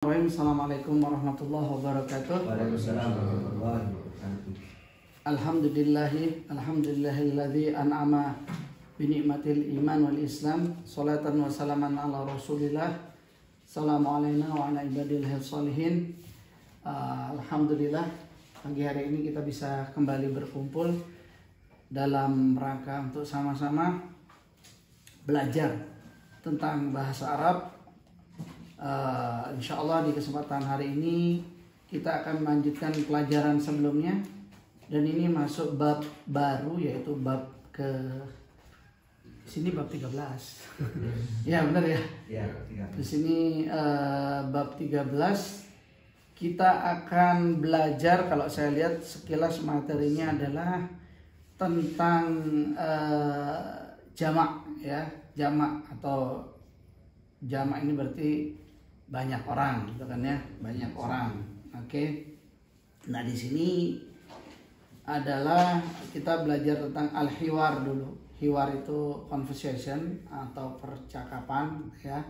Assalamualaikum warahmatullahi wabarakatuh. Waalaikumsalam warahmatullahi wabarakatuh. Alhamdulillahilladzi an'ama bi ni'matil iman wal islam. Shalatan wa salaman ala Rasulillah. Assalamu alayna wa ala ibadillahis sholihin. Alhamdulillah pagi hari ini kita bisa kembali berkumpul dalam rangka untuk sama-sama belajar tentang bahasa Arab. Insya Allah di kesempatan hari ini kita akan melanjutkan pelajaran sebelumnya, dan ini masuk bab baru, yaitu bab ke sini bab 13. Ya benar ya. Ya, di sini bab 13 kita akan belajar. Kalau saya lihat sekilas materinya adalah tentang jamak, ya, jamak atau jamak ini berarti banyak orang, gitu kan ya, banyak orang. Oke. Nah di sini adalah kita belajar tentang al-hiwar dulu. Hiwar itu conversation atau percakapan, ya.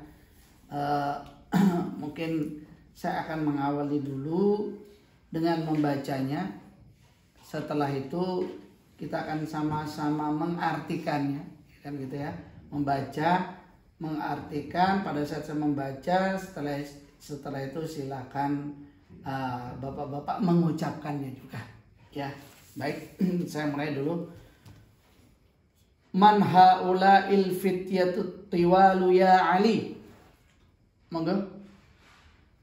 Mungkin saya akan mengawali dulu dengan membacanya. Setelah itu kita akan sama-sama mengartikannya, kan gitu ya. Membaca, mengartikan. Pada saat saya membaca, setelah itu silakan bapak-bapak mengucapkannya juga, ya. Baik, saya mulai dulu. Man haula'il fityatut tiwalu ya Ali. Monggo.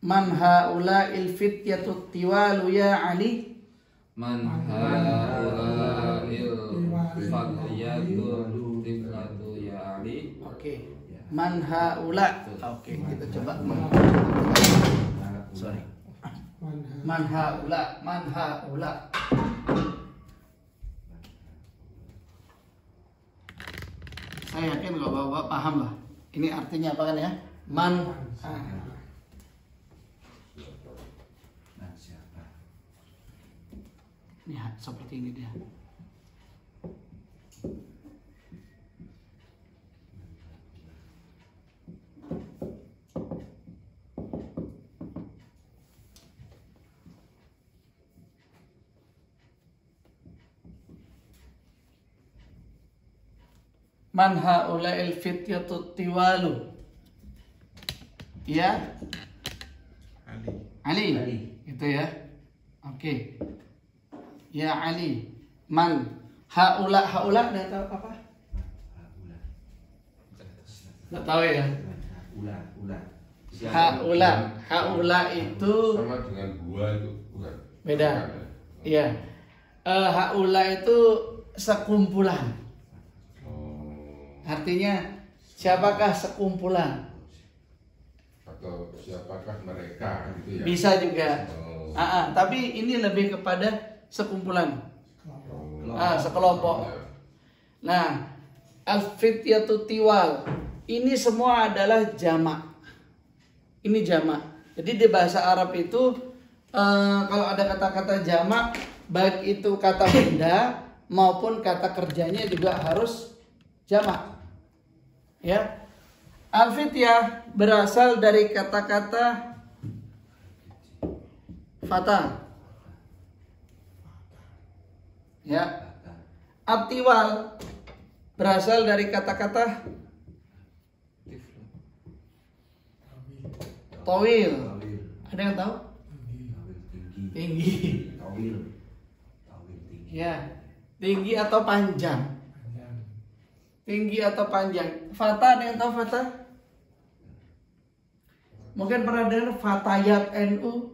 Man haula'il fityatut tiwalu ya Ali. Man haula'il fityatut tiwalu ya Ali. Oke. Man haula. Oke, kita coba. Sorry. Man haula, man haula. Saya yakin kalau bapak paham lah. Ini artinya apa kan ya? Man. Nah, siapa? Ini seperti ini dia. Man haula'il fityatut tiwalu. Ya. Ali. Itu ya. Oke. Ya Ali. Man haula, haula enggak tahu apa? Enggak tahu ya. Haula itu sama dengan gua itu bukan. Beda. Iya. Haula itu sekumpulan. Artinya siapakah sekumpulan? Atau siapakah mereka gitu ya? Bisa juga. Tapi ini lebih kepada sekumpulan. Sekelompok. Nah, al-fityatu tiwal. Ini semua adalah jamak. Ini jamak. Jadi di bahasa Arab itu kalau ada kata-kata jamak, baik itu kata benda maupun kata kerjanya juga harus jamak. Ya, al-fityah berasal dari kata-kata fata. Ya, at-tiwal berasal dari kata-kata tawil. Ada yang tahu? Tinggi. Tawil. Ya, tinggi atau panjang. Tinggi atau panjang. Fata, ada yang tahu fata? Mungkin pernah dengar Fatayat NU?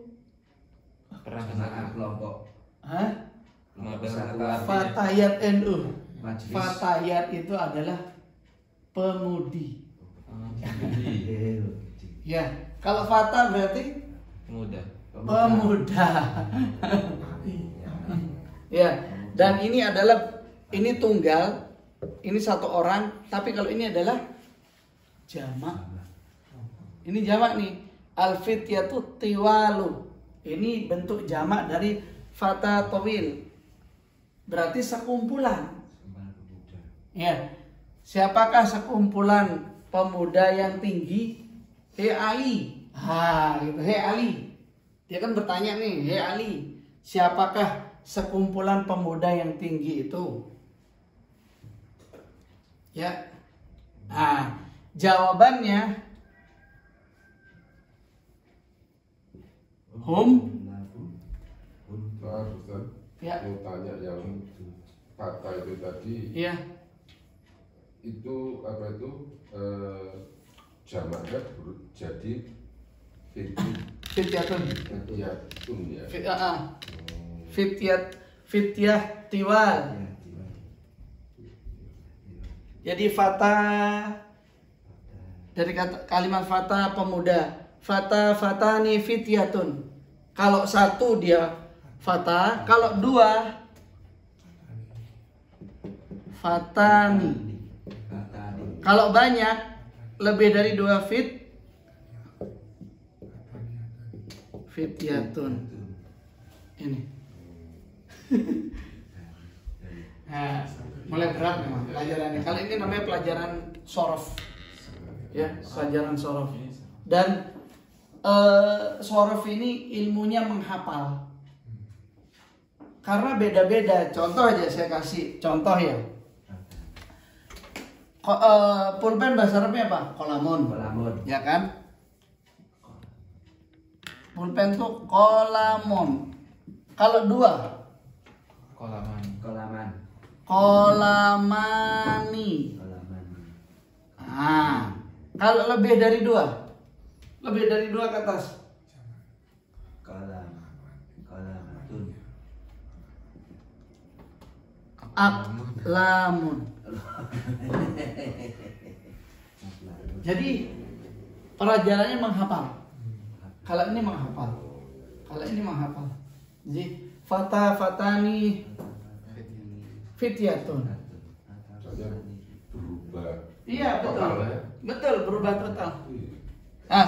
Pernah kelompok. Hah? Masyarakat. Fatayat NU. Majelis. Fatayat itu adalah pemudi. Ya, kalau fata berarti Muda. pemuda. Ya, dan ini tunggal. Ini satu orang, tapi kalau ini adalah jamak. Ini jamak nih. Al-fityatu tiwalu. Ini bentuk jamak dari fata tawil. Berarti sekumpulan. Ya. Siapakah sekumpulan pemuda yang tinggi? Ali. Gitu. Hei Ali. Dia kan bertanya nih, hei Ali, siapakah sekumpulan pemuda yang tinggi itu? Ya. Jawabannya hum. Nah, Ustaz, Ya. mau tanya yang kata itu tadi, Ya. itu apa itu jamaknya jadi Fityatun. fityatun ya. Fityah tiwal. Jadi fata dari kalimat fata pemuda. Fatani fityatun. Kalau satu dia fata, kalau dua fatani. Kalau banyak lebih dari 2 fityatun. Ini. Nah, mulai berat memang pelajarannya. Kali ini namanya pelajaran sorof. Ya, pelajaran sorof. Dan sorof ini ilmunya menghafal. Karena beda-beda. Contoh aja saya kasih contoh ya. Pulpen bahasa Arabnya apa? Kolamun. Ya kan? Pulpen tuh kolamun. Kalau 2 kolamani. Kalau lebih dari 2 ke atas. Aklamun. Jadi pelajarannya menghafal. Kalau ini menghafal. Jadi fatani fityatun. Saya berubah. Iya betul. Totalnya. Betul, berubah total. Nah,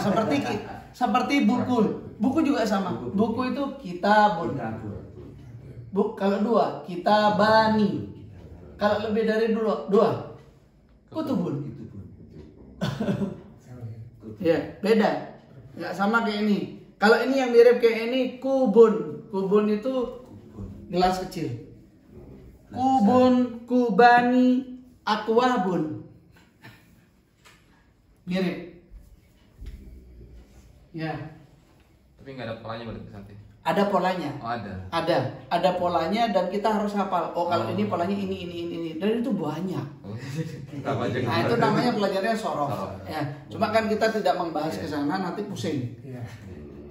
seperti buku. Buku juga sama. Buku itu kitabun. Kalau 2 kitabani. Kalau lebih dari 2 kutubun. Ya, beda. Nggak sama kayak ini. Kalau ini yang mirip kayak ini kubun. Kubun itu gelas kecil. Kubun, kubani, akwabun. Mirip. Ya. Tapi nggak ada polanya berarti santai. Ada polanya. Oh ada. Ada polanya dan kita harus hafal. Oh kalau ini polanya ini. Dan itu banyak. Nah itu namanya pelajarannya sorof. Ya. Cuma kan kita tidak membahas ke sana nanti pusing.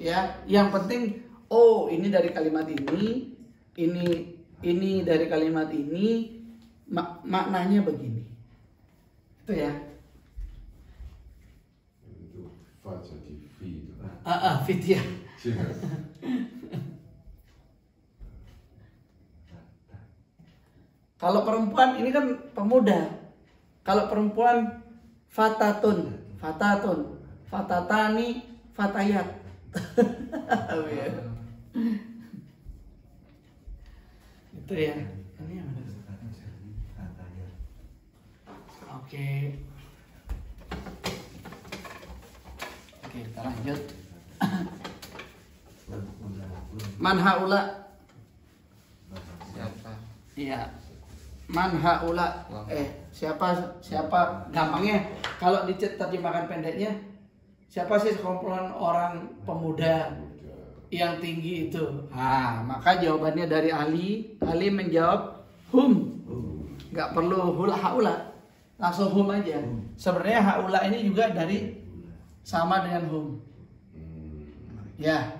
Ya. Yang penting oh ini dari kalimat ini dari kalimat ini maknanya begini. Itu ya. Itu fa jadi fi itu. Fityah. Kalau perempuan ini kan pemuda. Kalau perempuan fatatun, fatatani, fatayat. Itu ya. Ini yang ada. Oke, kita lanjut. Man haula. Siapa? Iya. Man haula. Siapa gampangnya kalau diterjemahkan pendeknya siapa sih sekumpulan orang pemuda yang tinggi itu? Maka jawabannya dari Ali menjawab hum. Nggak perlu hula haula. Langsung hum aja. Sebenarnya haula ini juga dari sama dengan hum. Ya.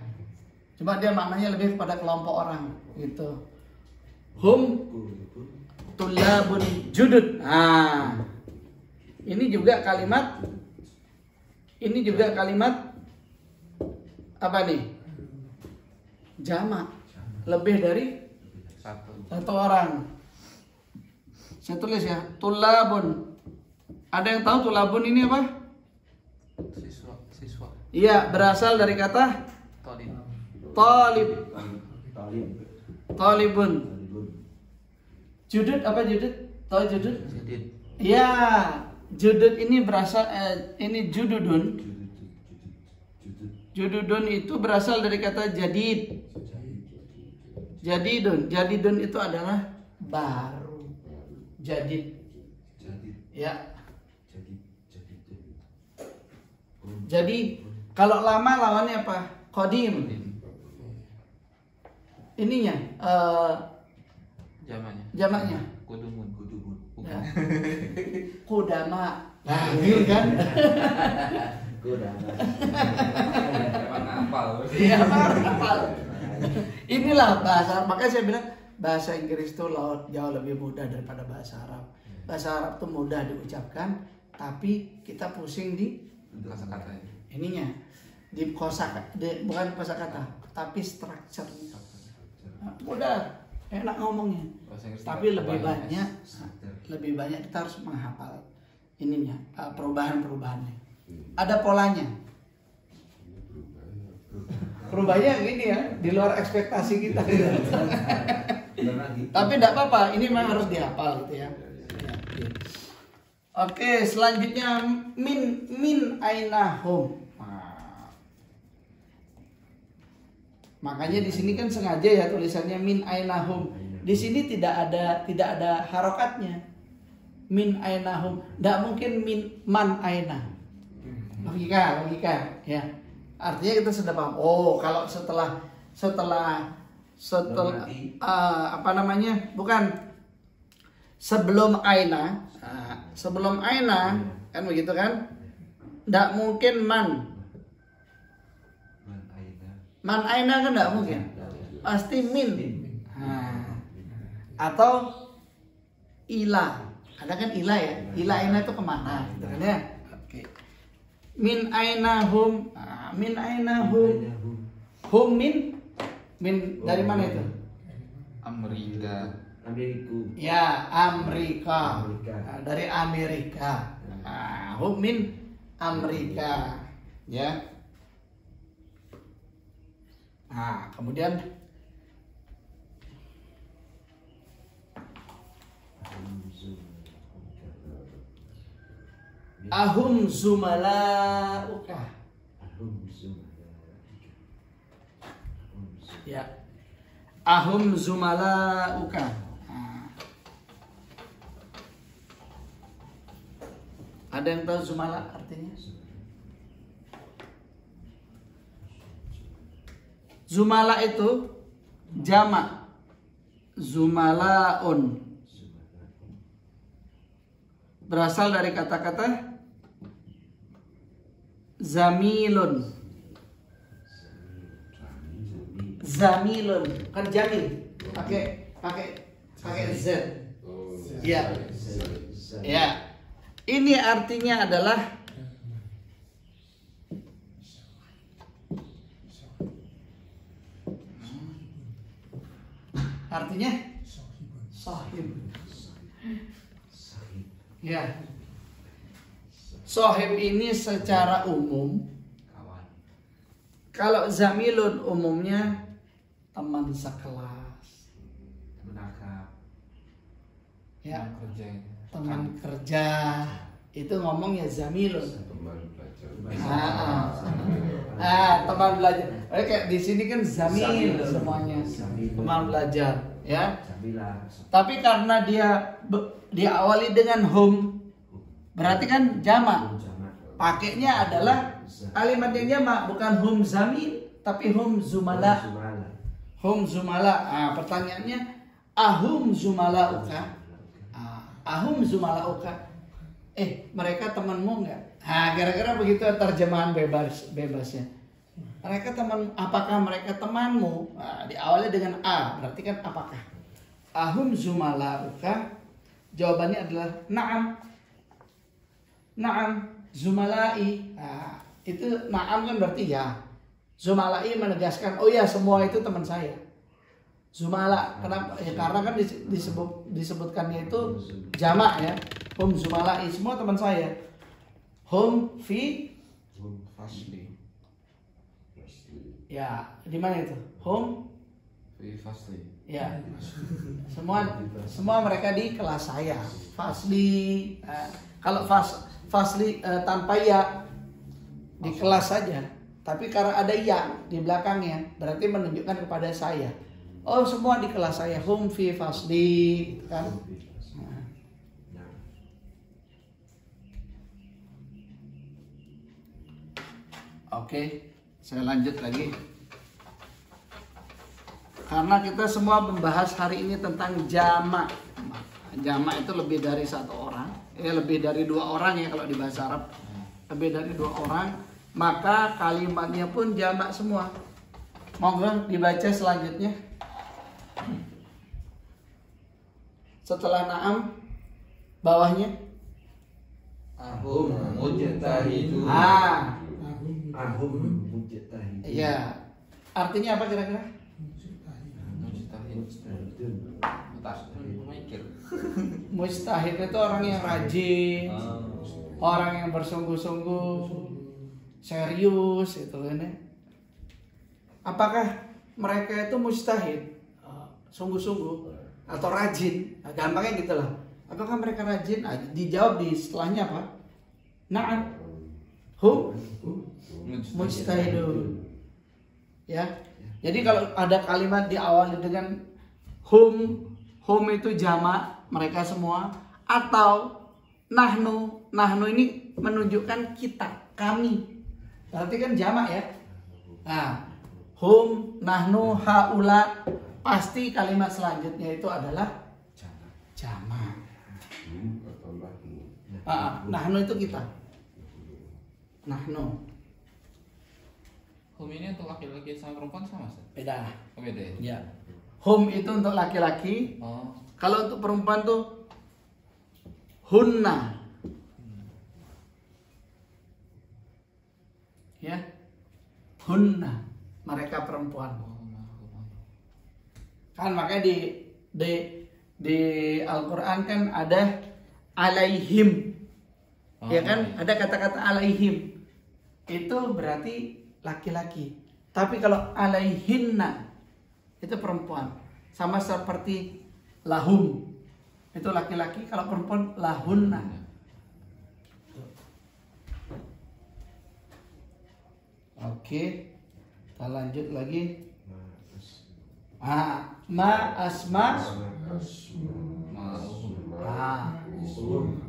Cuma dia maknanya lebih kepada kelompok orang gitu. Hum tulabun judud. Ini juga kalimat apa nih? Jamak. Lebih dari satu orang. Saya tulis ya, tulabun. Ada yang tahu tulabun ini apa? Siswa. Iya, berasal dari kata talibun. Judud apa judud? Tahu judud? Iya, judud ini berasal ini jududun. Jududun itu berasal dari kata jadid. Jadidun itu adalah baru. Jadid. Ya. Jadi kalau lama lawannya apa? Qadim. Ininya jamaknya. Kudumun. Ya. Kudama. Nah, gitu kan? Emang ngapal. Iya, hafal. Inilah bahasa, makanya saya bilang bahasa Inggris itu jauh lebih mudah daripada bahasa Arab. Bahasa Arab itu mudah diucapkan, tapi kita pusing di Kata-kata ininya, di bukan kosakata, tapi structure. Mudah, enak ngomongnya. Tapi lebih banyak kita harus menghafal ininya, perubahan-perubahannya. Ada polanya. Perubahannya gini ya, di luar ekspektasi kita. Tapi tidak apa-apa, ini memang harus dihafal gitu ya. Oke, selanjutnya min ainahum. Makanya di sini kan sengaja ya tulisannya min ainahum. Di sini tidak ada harokatnya. Min ainahum, tidak mungkin min ainah. Logika ya. Artinya kita sudah paham. Oh, kalau setelah apa namanya? Bukan sebelum aina. Sebelum aina kan begitu kan? Tidak mungkin man aina kan tidak mungkin. Pasti min. Atau ila. Ada kan ila ya? Ila aina itu kemana? Gitu kan ya? Oke. Min ainahum. Min ainahum. Hum min dari mana itu? Amerika. Ya, Amerika. Dari Amerika. Hum min Amerika. Ya. Kemudian ahum zumalauka. Ya. Ahum zumalauka. Ada yang tahu zumala artinya? Zumala itu jamak zumalaun. Berasal dari kata-kata zamilun. Zamilun kan jamil. Pakai z. Ya. Ya. Ini artinya adalah sahib. Ya. Sahib ini secara umum, kalau zamilun umumnya teman sekelas. Ya. Teman kerja itu ngomongnya zamilun. Teman belajar. Teman belajar. Kayak di sini kan zamil semuanya. Teman belajar, ya. Tapi karena dia diawali dengan hum, berarti kan jamak. Pakainya adalah kalimat yang jamak, bukan hum zamil, tapi hum zumala. Hum zumala. Pertanyaannya, ahum zumalauka? Ahum zumalauka, mereka temanmu enggak? Gara-gara begitu terjemahan bebasnya. Apakah mereka temanmu? Diawali dengan a, berarti kan apakah? Ahum zumalauka, jawabannya adalah na'am. Na'am, zumalai. Itu na'am kan berarti ya. Zumalai menegaskan, oh ya semua itu teman saya. Zumala, kenapa? Ya karena kan disebutkannya itu jamak ya. Hum zumalai, semua teman saya. Hum fi Fasli. ya, di mana itu? Hum Fi fasli. ya. Semua mereka di kelas saya. Fasli. Kalau fasli tanpa ya di kelas saja. Tapi karena ada yang di belakangnya, berarti menunjukkan kepada saya. Oh, semua di kelas saya. Hum fi fasli, gitu kan? Nah. Oke, saya lanjut lagi. Karena kita semua membahas hari ini tentang jamak. Jamak itu lebih dari satu orang, lebih dari dua orang ya kalau di bahasa Arab. Lebih dari dua orang, maka kalimatnya pun jamak semua. Monggo dibaca selanjutnya. Setelah na'am, bawahnya. Ahum mujtahidun. Ahum mujtahidun. Iya. Artinya apa kira-kira? Mujtahid itu orang yang rajin, orang yang bersungguh-sungguh, serius itu kan ya. Apakah mereka itu mujtahid, sungguh-sungguh atau rajin? Nah, gampangnya gitu lah. Apakah mereka rajin? Nah, dijawab di setelahnya apa? Na'am. Hum mujtahidun. Ya. Jadi kalau ada kalimat diawali dengan hum itu jamak mereka semua, atau nahnu ini menunjukkan kita, kami. Berarti kan jamak ya. Nah, hum, nahnu, haula, pasti kalimat selanjutnya itu adalah jamak. Nahnu itu kita. Nahnu. Hum ini untuk laki-laki sama perempuan sama, Ustaz? Beda. Oh, beda ya? Ya. Hum itu untuk laki-laki. Oh. Kalau untuk perempuan tuh hunna. Ya. Hunna, mereka perempuan. Kan makanya di Al-Qur'an kan ada alaihim. Ya kan? Ada kata-kata alaihim. Itu berarti laki-laki. Tapi kalau alaihinna itu perempuan. Sama seperti lahum. Itu laki-laki, kalau perempuan lahunna. Oke. Kita lanjut lagi. Ma asma.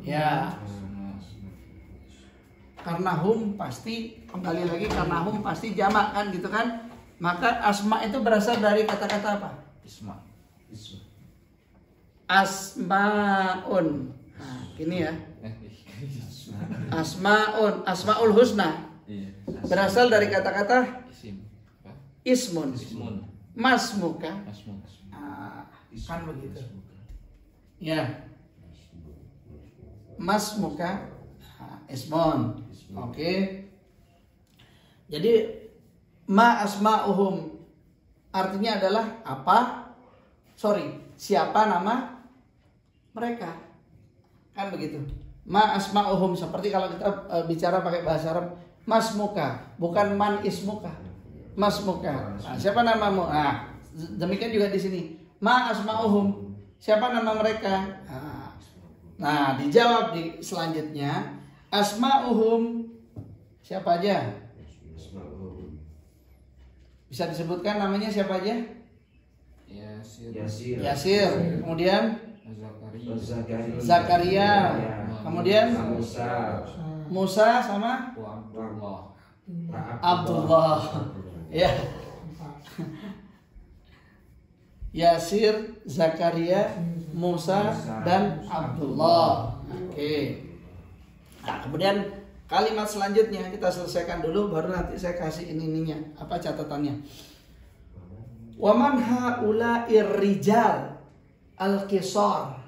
Ya. Karena hum pasti, kembali lagi, karena hum pasti jamak kan gitu kan. Maka asma itu berasal dari kata-kata apa? Isma. Asmaun. Nah, gini ya. Asmaun, asmaul husna. Berasal dari kata-kata Isim. Apa? ismun. Ismun. Masmuka. Masmun. Kan begitu. Ya. Masmuka. Ismun. Oke. Jadi ma asma'uhum artinya adalah apa? Siapa nama mereka? Kan begitu. Ma asma'uhum, seperti kalau kita bicara pakai bahasa Arab, masmuka, bukan man ismuka. Masmuka. Nah, siapa namamu? Nah, demikian juga di sini. Ma asma'uhum, siapa nama mereka? Nah, dijawab di selanjutnya. Asma'uhum, siapa aja? Bisa disebutkan namanya siapa aja? Yasir. Kemudian Zakaria. Kemudian Musa sama Abdullah. Ya. Yasir, Zakaria, Musa dan Abdullah. Oke. Nah, kemudian kalimat selanjutnya kita selesaikan dulu, baru nanti saya kasih ininya, apa catatannya. Waman haula'ir rijal al-qisar.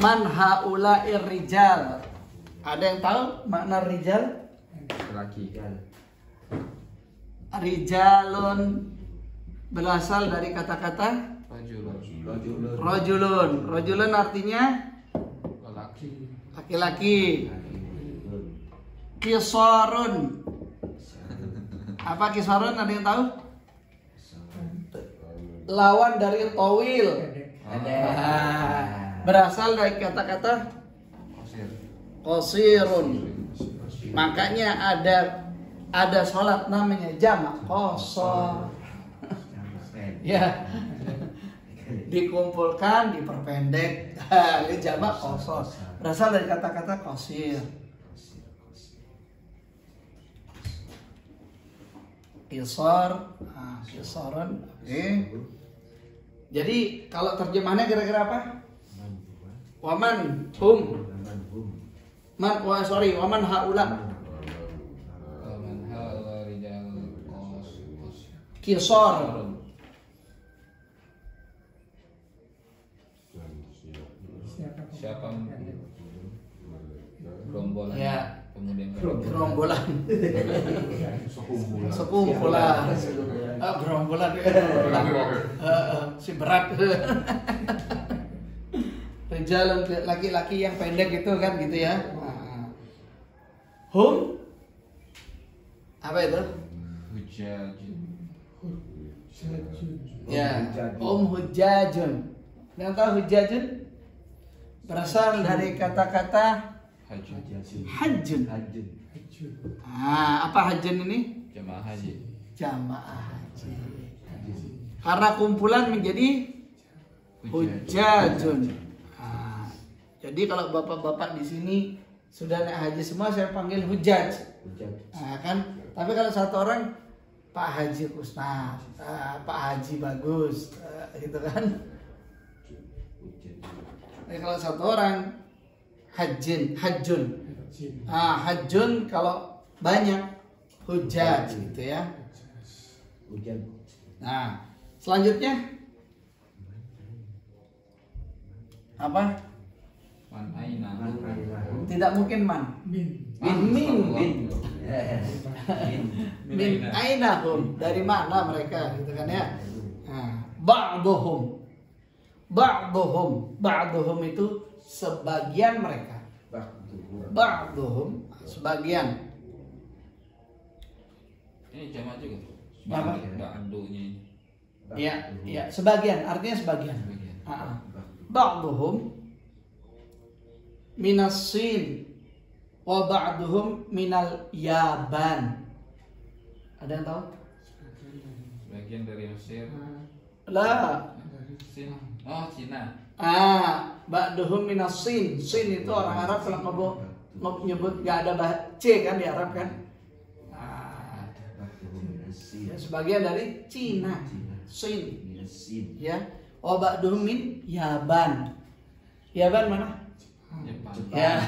Man haula'ir rijal. Ada yang tahu makna rijal? Laki. Rijalun berasal dari kata-kata rajulun. Rajulun artinya laki-laki. Qisarun. Apa qisarun, ada yang tahu? Lawan dari tawil. Berasal dari kata-kata qasirun. Makanya ada sholat namanya jamak qasar. Ya. Dikumpulkan, diperpendek. Ini jamak qasar. Berasal dari kata-kata qasir. Qisar, qisarun. Oke. Jadi kalau terjemahannya kira-kira apa? Waman hum. Waman haula. Waman haula rijal Qisar. siapa gerombolan Ya. kemudian Gerombolan. Sekumpulan. Gerombolan. Si berat. Rijalun, laki-laki yang pendek itu kan gitu ya. Hum apa itu? hujajun. Ya, hujajun. Yang tahu hujajun? Berasal dari kata-kata hajjun. Apa hajjun ini? Jamaah haji. Jamaah haji. Karena kumpulan menjadi hujajun. Jadi kalau bapak-bapak di sini sudah naik haji semua, saya panggil hujaj. Kan? Tapi kalau satu orang Pak Haji Kusnat, Pak Haji Bagus, gitu kan? Tapi kalau satu orang hajjun. Hajjun kalau banyak hujaj gitu ya. Nah, selanjutnya apa? Man aina. Tidak mungkin man. Min aina hum, dari mana mereka gitu kan ya. Ba'duhum itu sebagian mereka. Ba'duhum sebagian. Ini jamak juga. Apa? Ba'dunya ini. Ya, sebagian, artinya sebagian. Ba'duhum minas Sin wa ba'duhum minal Yaban. Ada yang tahu? Bagian dari Mesir. Lah. Cina. Oh, Cina. Ba'duhum minas Sin. Sin itu orang Arab kalau nyebut gak ada C kan di Arab kan? Ya, sebagian dari Cina. Sin. Ya. Wa ba'duhum min Yaban. Yaban mana? Jepang. Ya.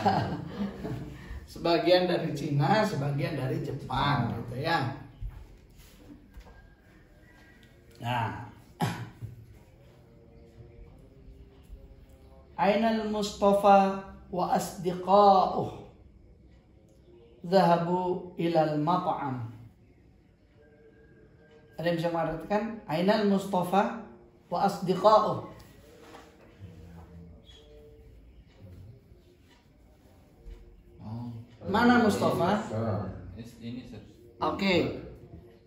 Sebagian dari Cina, sebagian dari Jepang gitu ya. Nah. Ainal Mustafa wa asdiqa'uh dhahabu ilal mat'am. Ada yang bisa mengatakan Ainal Mustafa wa asdiqa'uh. Mana Mustafa? Ini Oke.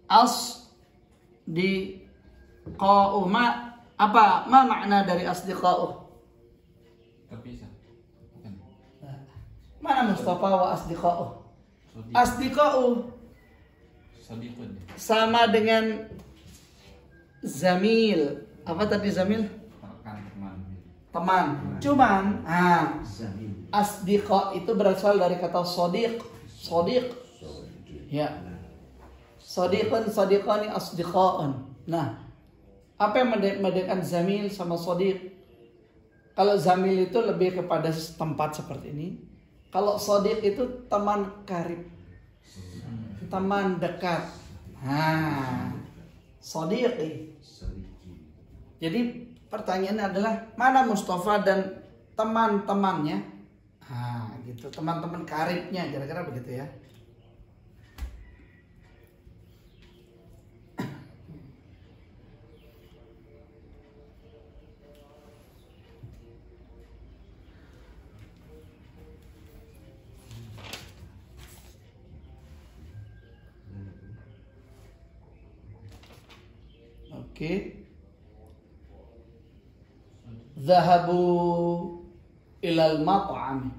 As di qa'u apa makna dari asdiqa'uh? terpisah. Bukan. Mana Mustafa wa asdiqa'uh? Asdiqa'uh Sadiqun. sama dengan zamil. Apa tadi zamil? Rekan teman. Teman. Cuman asdiqa itu berasal dari kata sadiq. Sadiq. Ya. Sadiqun, sadiqani, asdiqa'un. Nah, apa yang membedakan zamil sama sadiq? Kalau zamil itu lebih kepada tempat seperti ini. Kalau sadiq itu teman karib. Teman dekat. Sadiqi. Jadi pertanyaannya adalah mana Mustafa dan teman-temannya? Gitu, teman-teman karibnya, kira-kira begitu ya. Oke. Zahabu ilal mat'am.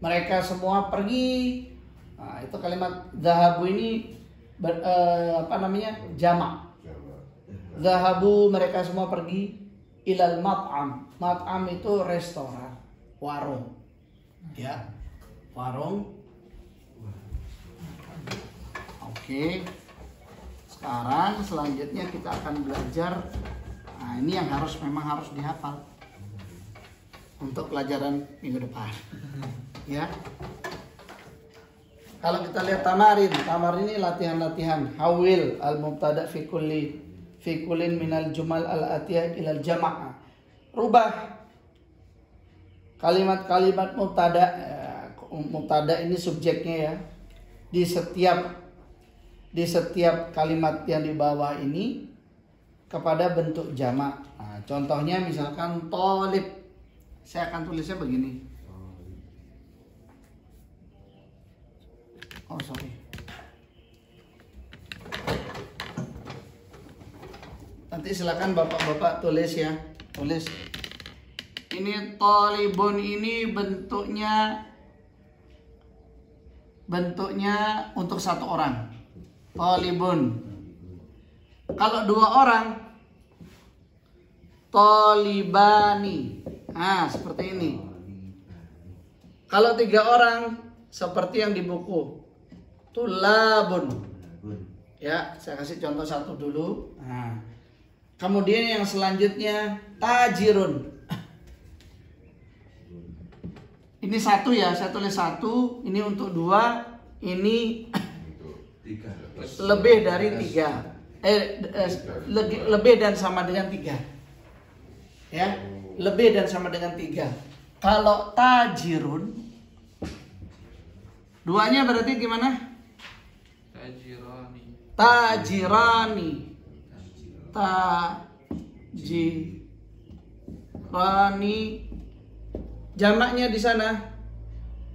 Mereka semua pergi. Nah, itu kalimat zahabu ini jamak. Zahabu, mereka semua pergi ilal mat'am. Mat'am itu restoran, warung. Ya, warung. Oke. Sekarang selanjutnya kita akan belajar. Nah, ini yang memang harus dihafal untuk pelajaran minggu depan. Ya. Kalau kita lihat tamarin ini latihan-latihan. Hawil al-mubtada fi kullin minal jumal al-atiyah ilal jama'ah. Rubah kalimat-kalimat mubtada. Mubtada ini subjeknya ya. Di setiap kalimat yang di bawah ini kepada bentuk jamak. Nah, contohnya misalkan tolib. Saya akan tulisnya begini. Oh sorry. Nanti silakan bapak-bapak tulis ya. Tulis. Ini tolibun ini bentuknya untuk satu orang. Tolibun. Kalau dua orang, tolibani. Nah, seperti ini. Kalau tiga orang, seperti yang di buku, tulabun. Ya, saya kasih contoh satu dulu. Nah, kemudian yang selanjutnya, tajirun. Ini satu ya, saya tulis satu. Ini untuk dua, ini lebih dari tiga. Lebih dan sama dengan tiga. Ya, lebih dan sama dengan tiga. Kalau tajirun, duanya berarti gimana? Tajirani. Jamaknya di sana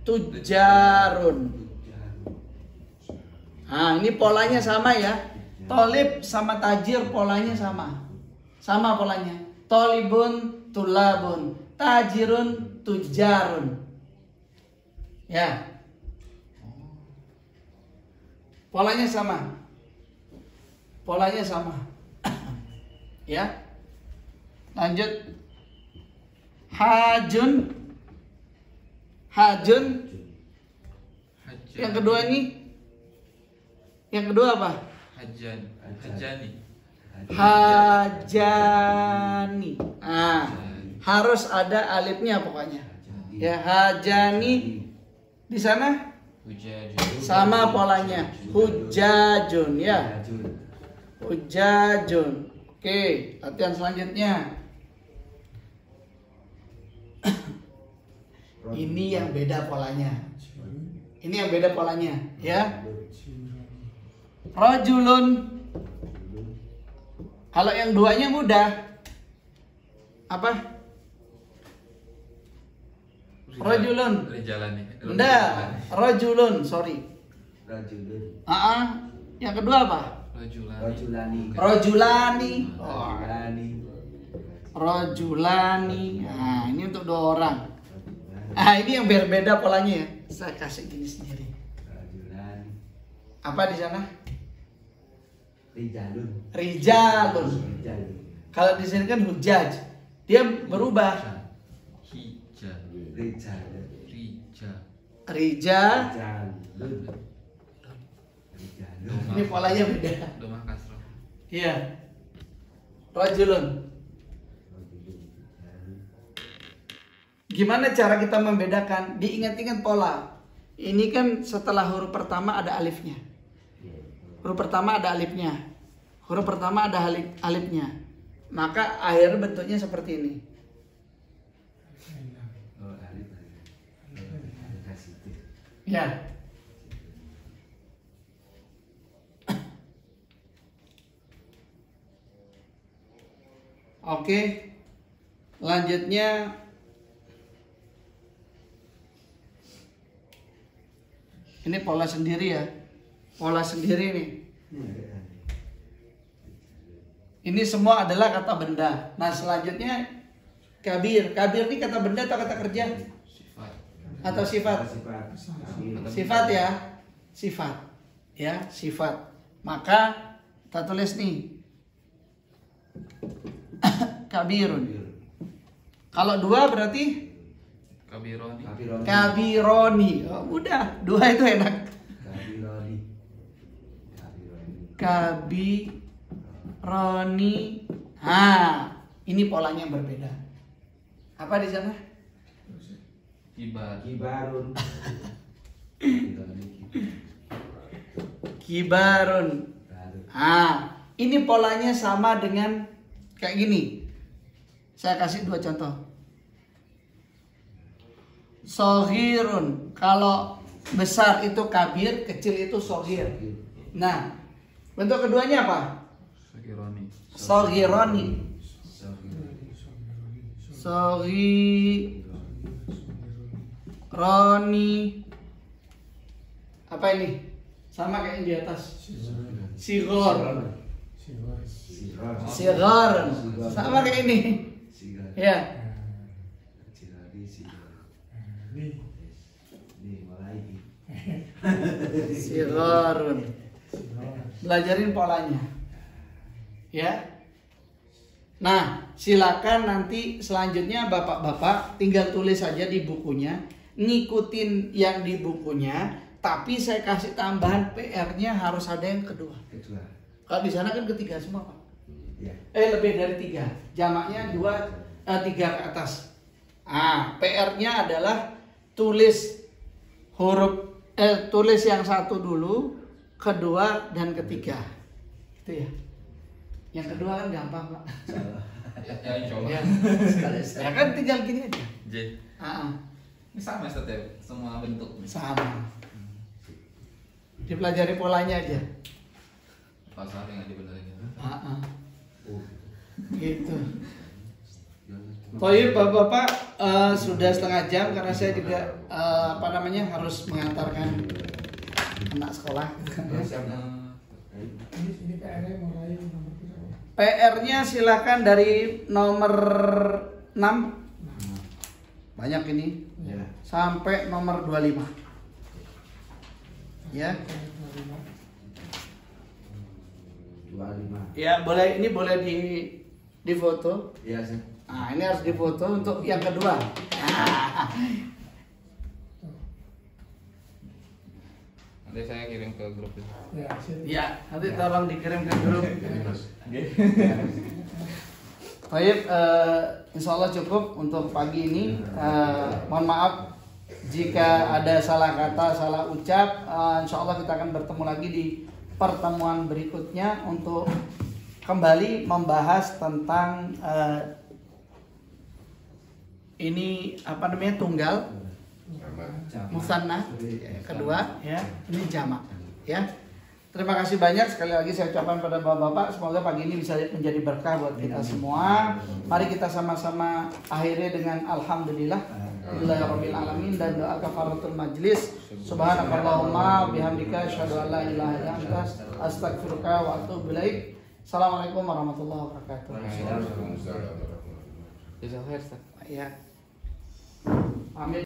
tujarun. Nah, ini polanya sama ya. Tolib sama tajir polanya sama. Sama polanya. Tolibun, tulabun. Tajirun, tujarun. Ya. Polanya sama. Polanya sama. Ya. Lanjut. Hajun. Yang kedua ini. Yang kedua apa? Hajani. Harus ada alifnya pokoknya. Ya, hajani. Di sana sama polanya. Hujajun ya. Hujajun. Oke, latihan selanjutnya. Ini yang beda polanya. Ini yang beda polanya, ya. Rajulun. Kalau yang duanya mudah. Apa? Rajulun. Enggak, rajulun, sorry. Yang kedua apa? Rajulani. Rajulani. Nah, ini untuk dua orang. Ini yang berbeda polanya ya. Saya kasih gini sendiri. Apa di sana? Rijalun. Kalau di sini kan hujaj. Dia berubah. Ini polanya beda. Iya. Rajulun. Gimana cara kita membedakan? Diingat-ingat pola. Ini kan setelah huruf pertama ada alifnya. Huruf pertama ada alifnya. Huruf pertama ada alifnya. Maka akhir bentuknya seperti ini. Ya. Oke. Lanjutnya ini pola sendiri ya. Pola sendiri nih. Ini semua adalah kata benda. Nah, selanjutnya kabir. Kabir ini kata benda atau kata kerja? atau sifat? Sifat ya, sifat. Ya, sifat. Maka kita tulis nih. Kabirun. Kalau 2 berarti Kabironi. kabironi. Oh, udah, 2 itu enak. Kabironi. Ini polanya yang berbeda. Apa di sana? Kibarun. Kibarun. Ini polanya sama dengan kayak gini. Saya kasih 2 contoh. Sohirun. Kalau besar itu kabir, kecil itu sohir. Nah, bentuk keduanya apa? Sagironi. Sohironi. Sohironi. Apa ini? Sama kayak yang di atas. Sigor. Sigar. Sama kayak ini. Ya. Sigarun. Belajarin polanya. Ya. Nah, silakan nanti selanjutnya bapak-bapak tinggal tulis saja di bukunya, ngikutin yang di bukunya, tapi saya kasih tambahan PR-nya harus ada yang kedua. Kalau di sana kan ketiga semua, Pak. Lebih dari 3. Jamaknya 3 ke atas. PR-nya adalah tulis tulis yang 1 dulu, kedua dan ketiga. Gitu ya. Yang kedua kan gampang, Pak. Ya insya Allah. Ya kan tinggal gini aja. J. Ini sama setiap semua bentuk. Sama. Dipelajari polanya aja. Pasal yang dibenerin. Gitu. Baik Bapak-bapak, sudah setengah jam karena saya juga harus mengantarkan anak sekolah. Ini PR-nya mulai nomor berapa? PR-nya silakan dari nomor 6. Banyak ini. Sampai nomor 25. Ya. 25. Ya, boleh, ini boleh di foto. Iya, sih. Ini harus difoto untuk yang kedua. Nanti saya kirim ke grup itu. Ya, nanti tolong dikirim ke grup. Mas. Baik, insya Allah cukup untuk pagi ini. Mohon maaf jika ada salah kata, salah ucap. Insya Allah kita akan bertemu lagi di pertemuan berikutnya untuk kembali membahas tentang ini tunggal, musanna kedua, ya. Ini jamak, ya. Terima kasih banyak sekali lagi saya ucapkan pada bapak-bapak. Semoga pagi ini bisa menjadi berkah buat kita semua. Mari kita sama-sama akhiri dengan alhamdulillah. Alhamdulillahirabbil alamin dan doa kafaratul majlis. Subhanakallahumma bihamdika asyhadu an la ilaha illa anta astaghfiruka wa atubu ilaik. Assalamualaikum warahmatullahi wabarakatuh. Jazakallah khair, Ustaz. Ya. Amin.